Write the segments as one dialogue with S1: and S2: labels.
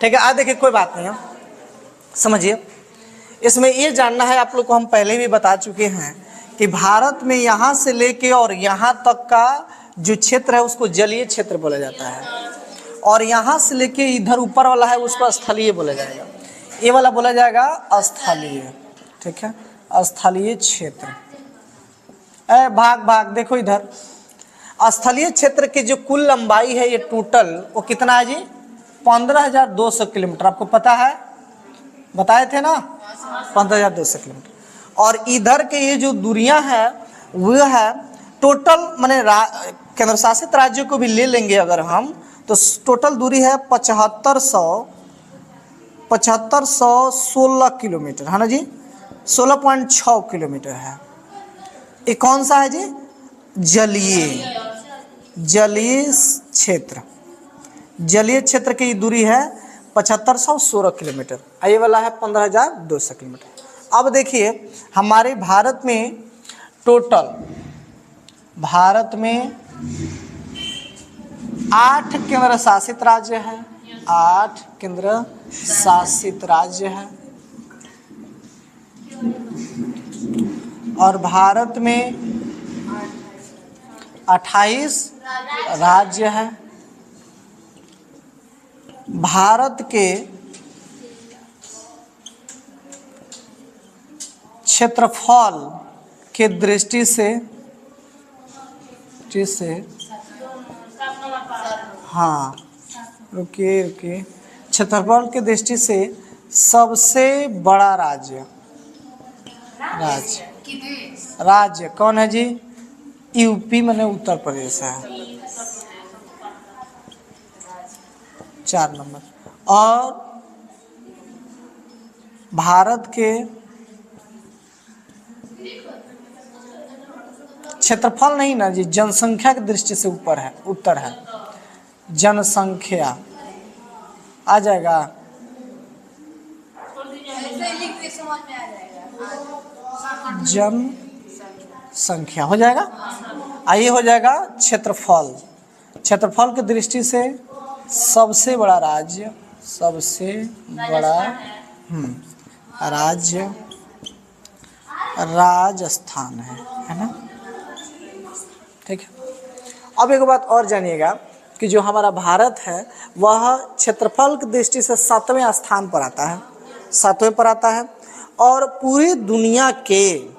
S1: ठीक है। आज देखिए कोई बात नहीं है, समझिए इसमें ये जानना है आप लोग को, हम पहले भी बता चुके हैं कि भारत में यहाँ से लेके और यहाँ तक का जो क्षेत्र है उसको जलीय क्षेत्र बोला जाता है, और यहाँ से लेके इधर ऊपर वाला है उसको स्थलीय बोला जाएगा। ये वाला बोला जाएगा स्थलीय, ठीक है, स्थलीय क्षेत्र। भाग भाग देखो इधर, स्थलीय क्षेत्र की जो कुल लंबाई है ये टोटल वो कितना है जी, 15,200 किलोमीटर। आपको पता है, बताए थे ना, 15,200 किलोमीटर। और इधर के ये जो दूरियां हैं वो है टोटल, माने केंद्र शासित राज्यों को भी ले लेंगे अगर हम, तो टोटल दूरी है 7516 किलोमीटर, है ना जी, 16.6 किलोमीटर है। ये कौन सा है जी, जलीय क्षेत्र। जलीय क्षेत्र की दूरी है 7516 किलोमीटर, ये वाला है 15,200 किलोमीटर। अब देखिए हमारे भारत में टोटल, भारत में 8 केंद्र शासित राज्य है, 8 केंद्र शासित राज्य है, और भारत में 28 राज्य है। भारत के क्षेत्रफल के दृष्टि से हाँ रुकिए, क्षेत्रफल के दृष्टि से सबसे बड़ा राज्य कौन है जी, यूपी माने उत्तर प्रदेश है, 4 नंबर। और भारत के क्षेत्रफल नहीं ना जी, जनसंख्या की दृष्टि से उत्तर है, जनसंख्या आ जाएगा, जनसंख्या हो जाएगा, आइए हो जाएगा क्षेत्रफल की दृष्टि से सबसे बड़ा राज्य, राज्य राजस्थान है ना, ठीक है। अब एक बात और जानिएगा कि जो हमारा भारत है वह क्षेत्रफल की दृष्टि से 7वें स्थान पर आता है, 7वें पर आता है, और पूरी दुनिया के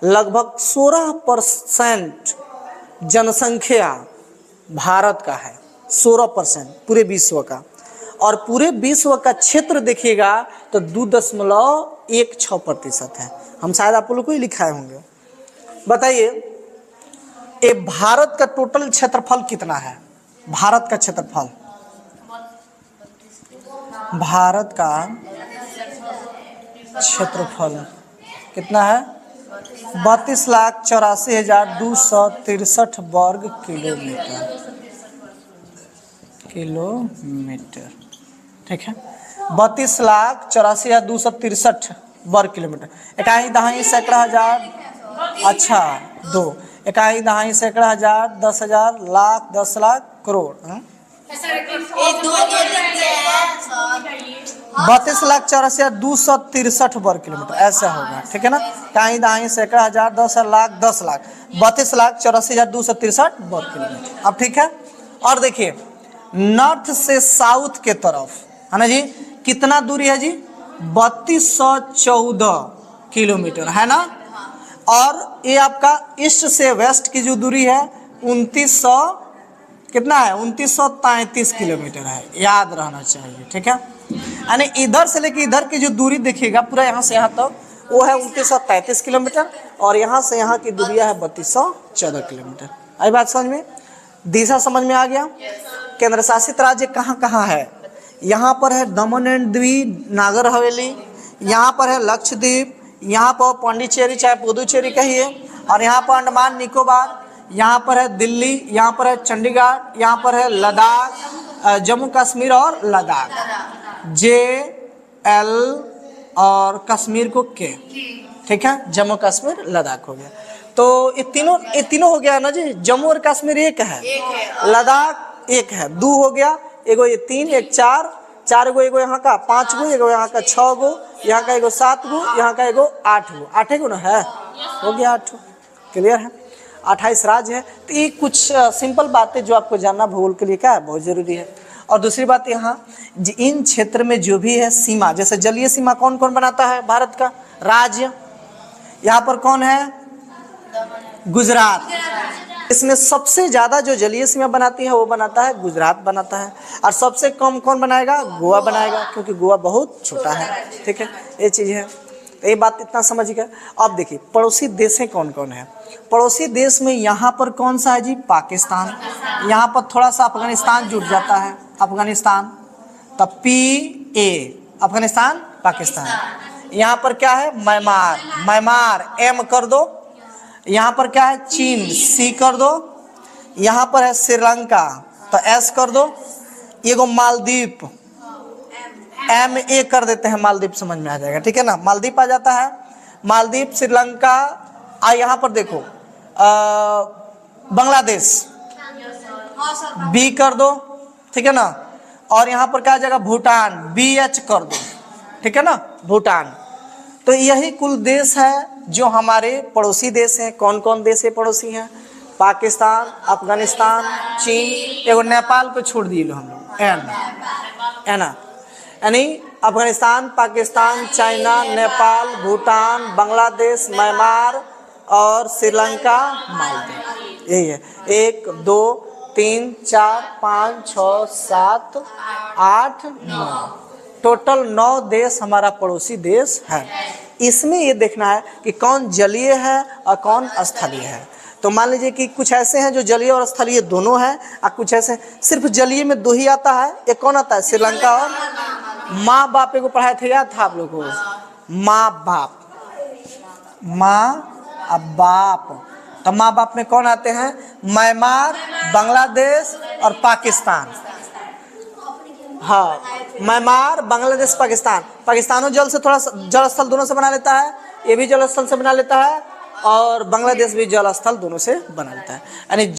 S1: लगभग 16% जनसंख्या भारत का है, 16% पूरे विश्व का। और पूरे विश्व का क्षेत्र देखिएगा तो 2.16% है। हम शायद आप लोग को ही लिखाए होंगे। बताइए ये भारत का टोटल क्षेत्रफल कितना है, भारत का क्षेत्रफल, भारत का क्षेत्रफल कितना है, 32,84,263 वर्ग किलोमीटर, ठीक है, 32,84,263 वर्ग किलोमीटर। इकाई दहाई सैकड़ा हजार, अच्छा 2 इकाई दहाई सैकड़ा हजार, 10,000, लाख, 10 लाख, करोड़, 32,84,263 वर्ग किलोमीटर ऐसा होगा, ठीक है ना। इकाई दहाई सैकड़ा हजार, 10 लाख, 10 लाख, 32,84,263 वर्ग किलोमीटर। अब ठीक है। और देखिए नॉर्थ से साउथ के तरफ है ना जी, कितना दूरी है जी, 3214 किलोमीटर है ना। और ये आपका ईस्ट से वेस्ट की जो दूरी है 2900 कितना है, 2933 किलोमीटर है, याद रहना चाहिए, ठीक है। यानी इधर से लेके इधर की जो दूरी देखिएगा पूरा यहाँ से यहाँ तक वो है 2933 किलोमीटर, और यहाँ से यहाँ की दूरी है 3214 किलोमीटर। आई बात समझ में, दिशा समझ में आ गया। केंद्र शासित राज्य कहाँ कहाँ है, यहाँ पर है दमन एंड दीव, नागर हवेली, यहाँ पर है लक्षद्वीप, यहाँ पर पांडिचेरी चाहे पुदुचेरी कहिए, और यहाँ पर अंडमान निकोबार, यहाँ पर है दिल्ली, यहाँ पर है चंडीगढ़, यहाँ पर है लद्दाख, जम्मू कश्मीर और लद्दाख, JL और कश्मीर को K, ठीक है, जम्मू कश्मीर लद्दाख हो गया। तो ये तीनों हो गया ना जी, जम्मू और कश्मीर एक है, लद्दाख एक है, 2 हो गया, एगो ये 3, 1 4 4 गो एगो यहाँ का, 5 गो एगो यहाँ का, 6 गो यहाँ का, एगो 7 गो यहाँ का, एगो 8 गो, 8 गो ना है, हो गया 8। क्लियर है? 28 राज्य है। तो ये कुछ सिंपल बातें जो आपको जानना भूगोल के लिए क्या है, बहुत जरूरी है। और दूसरी बात यहाँ इन क्षेत्र में जो भी है सीमा, जैसे जलीय सीमा कौन कौन बनाता है भारत का राज्य, यहाँ पर कौन है, गुजरात। इसमें सबसे ज्यादा जो जलीय सीमा बनाती है वो बनाता है गुजरात बनाता है, और सबसे कम कौन बनाएगा, गोवा बनाएगा, क्योंकि गोवा बहुत छोटा है। ठीक है, ये चीज है। तो ये बात इतना समझ गए। अब देखिए पड़ोसी देशें कौन कौन है। पड़ोसी देश में यहाँ पर कौन सा है जी, पाकिस्तान। यहाँ पर थोड़ा सा अफगानिस्तान जुट जाता है, अफगानिस्तान, तब PA, अफगानिस्तान पाकिस्तान। यहाँ पर क्या है, म्यांमार, म्यांमार M कर दो। यहाँ पर क्या है, चीन, C कर दो। यहाँ पर है श्रीलंका, तो S कर दो। ये गो मालदीव, MA कर देते हैं, मालदीव समझ में आ जाएगा। ठीक है ना, मालदीव आ जाता है, मालदीव, श्रीलंका। यहाँ पर देखो बांग्लादेश, B कर दो। ठीक है ना, और यहाँ पर क्या आ जाएगा, भूटान, BH कर दो। ठीक है ना, भूटान। तो यही कुल देश है जो हमारे पड़ोसी देश हैं। कौन कौन देश है पड़ोसी हैं, पाकिस्तान, अफगानिस्तान, चीन, एगो नेपाल को छोड़ दिए हम लोग, है ना, यानी अफगानिस्तान, पाकिस्तान, चाइना, नेपाल, भूटान, बांग्लादेश, म्यांमार और श्रीलंका, मालदीव। यही है, 1 2 3 4 5 6 7 8 9, टोटल 9 देश हमारा पड़ोसी देश है। इसमें ये देखना है कि कौन जलीय है और कौन स्थलीय है। तो मान लीजिए कि कुछ ऐसे हैं जो जलीय और स्थलीय दोनों हैं, और कुछ ऐसे सिर्फ जलीय में 2 ही आता है। एक कौन आता है, श्रीलंका और माँ बाप। को पढ़ाया था, याद था आप लोगों को, माँ बाप, माँ अब बाप। तो माँ बाप में कौन आते हैं, म्यांमार, बांग्लादेश और पाकिस्तान। हाँ, म्यांमार, बांग्लादेश, पाकिस्तान। पाकिस्तानों जल से थोड़ा जल स्थल दोनों से बना लेता है, ये भी जल स्थल से बना लेता है, और बांग्लादेश भी जल स्थल दोनों से बना लेता है। यानी